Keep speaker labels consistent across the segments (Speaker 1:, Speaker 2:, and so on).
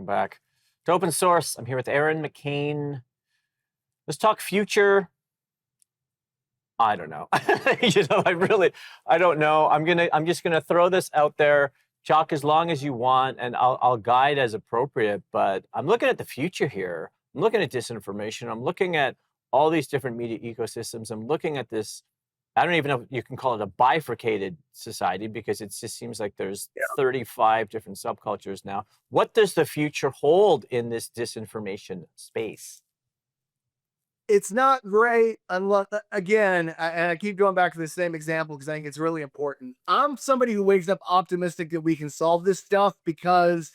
Speaker 1: Welcome back to Open Source. I'm here with Aaron McKain. Let's talk future. I don't know. I don't know. I'm just gonna throw this out there. Chalk as long as you want, and I'll guide as appropriate. But I'm looking at the future here. I'm looking at disinformation. I'm looking at all these different media ecosystems. I'm looking at this. I don't even know if you can call it a bifurcated society, because it just seems like there's 35 different subcultures now. What does the future hold in this disinformation space?
Speaker 2: It's not great unless, again, and I keep going back to the same example because I think it's really important. I'm somebody who wakes up optimistic that we can solve this stuff because,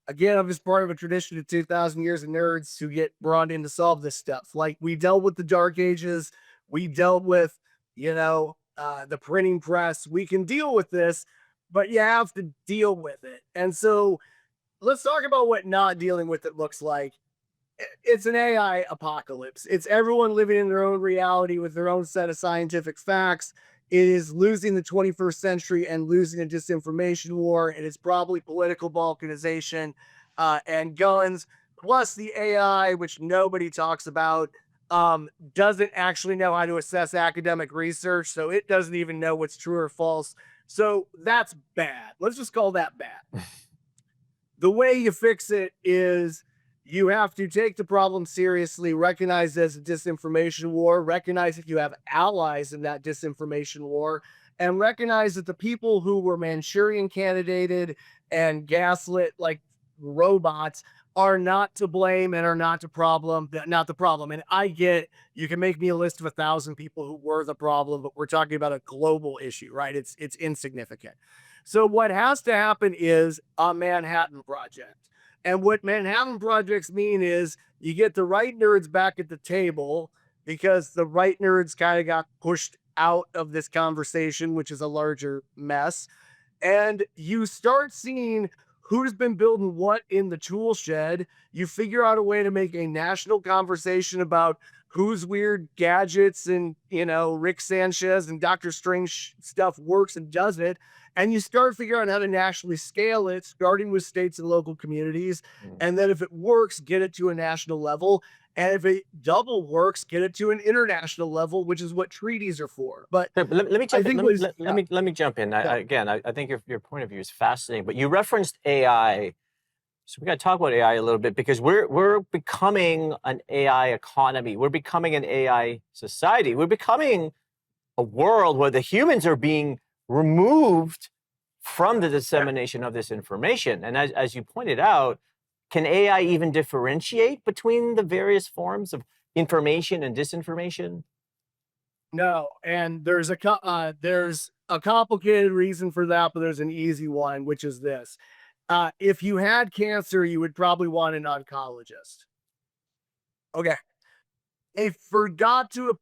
Speaker 2: again, I'm just part of a tradition of 2,000 years of nerds who get brought in to solve this stuff. Like, we dealt with the Dark Ages, we dealt with, the printing press. We can deal with this, but you have to deal with it. And so let's talk about what not dealing with it looks like. It's an AI apocalypse. It's everyone living in their own reality with their own set of scientific facts. It is losing the 21st century and losing a disinformation war. It is probably political balkanization and guns, plus the AI, which nobody talks about, doesn't actually know how to assess academic research. So it doesn't even know what's true or false. So that's bad. Let's just call that bad. The way you fix it is you have to take the problem seriously, recognize there's a disinformation war, recognize that you have allies in that disinformation war, and recognize that the people who were Manchurian candidated and gaslit like robots are not to blame and are not the problem. And I get, you can make me a list of 1,000 people who were the problem, but we're talking about a global issue, right? It's insignificant. So what has to happen is a Manhattan Project. And what Manhattan Projects mean is you get the right nerds back at the table, because the right nerds kind of got pushed out of this conversation, which is a larger mess. And you start seeing who's been building what in the tool shed. You figure out a way to make a national conversation about whose weird gadgets and, Rick Sanchez and Dr. Strange stuff works and doesn't. And you start figuring out how to nationally scale it, starting with states and local communities. And then if it works, get it to a national level. And if it double works, get it to an international level, which is what treaties are for. But
Speaker 1: let me jump in. Let me jump in. I think your point of view is fascinating. But you referenced AI, so we got to talk about AI a little bit, because we're becoming an AI economy. We're becoming an AI society. We're becoming a world where the humans are being removed from the dissemination of this information. And as you pointed out, can AI even differentiate between the various forms of information and disinformation?
Speaker 2: No, and there's a complicated reason for that, but there's an easy one, which is this. If you had cancer, you would probably want an oncologist. Okay. They forgot to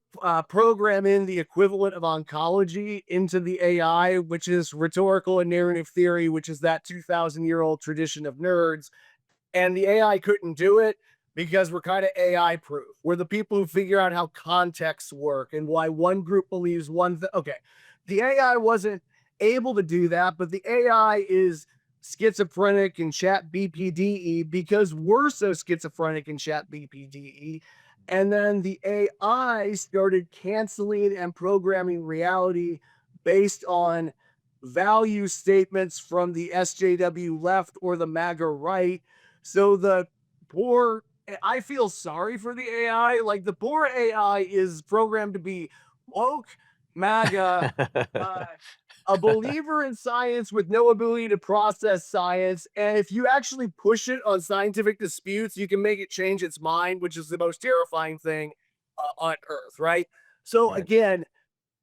Speaker 2: program in the equivalent of oncology into the AI, which is rhetorical and narrative theory, which is that 2,000-year-old tradition of nerds. And the AI couldn't do it because we're kind of AI proof. We're the people who figure out how contexts work and why one group believes one thing. Okay. The AI wasn't able to do that, but the AI is schizophrenic and chat BPDE because we're so schizophrenic and chat BPDE. And then the AI started canceling and programming reality based on value statements from the SJW left or the MAGA right. So I feel sorry for the AI. Like, the poor AI is programmed to be woke, MAGA, a believer in science with no ability to process science. And if you actually push it on scientific disputes, you can make it change its mind, which is the most terrifying thing on earth, right? So
Speaker 1: Right.
Speaker 2: again,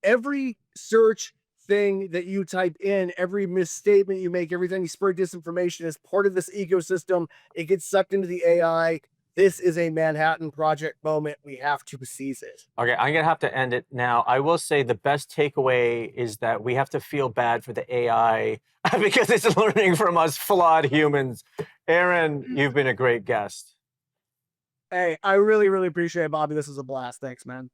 Speaker 2: every search thing that you type in, every misstatement you make, everything you spread disinformation is part of this ecosystem. It gets sucked into the AI. This is a Manhattan Project moment. We have to seize it.
Speaker 1: Okay, I'm gonna have to end it now. I will say the best takeaway is that we have to feel bad for the AI because it's learning from us flawed humans. Aaron, you've been a great guest.
Speaker 2: Hey, I really, really appreciate it, Bobby. This was a blast. Thanks, man.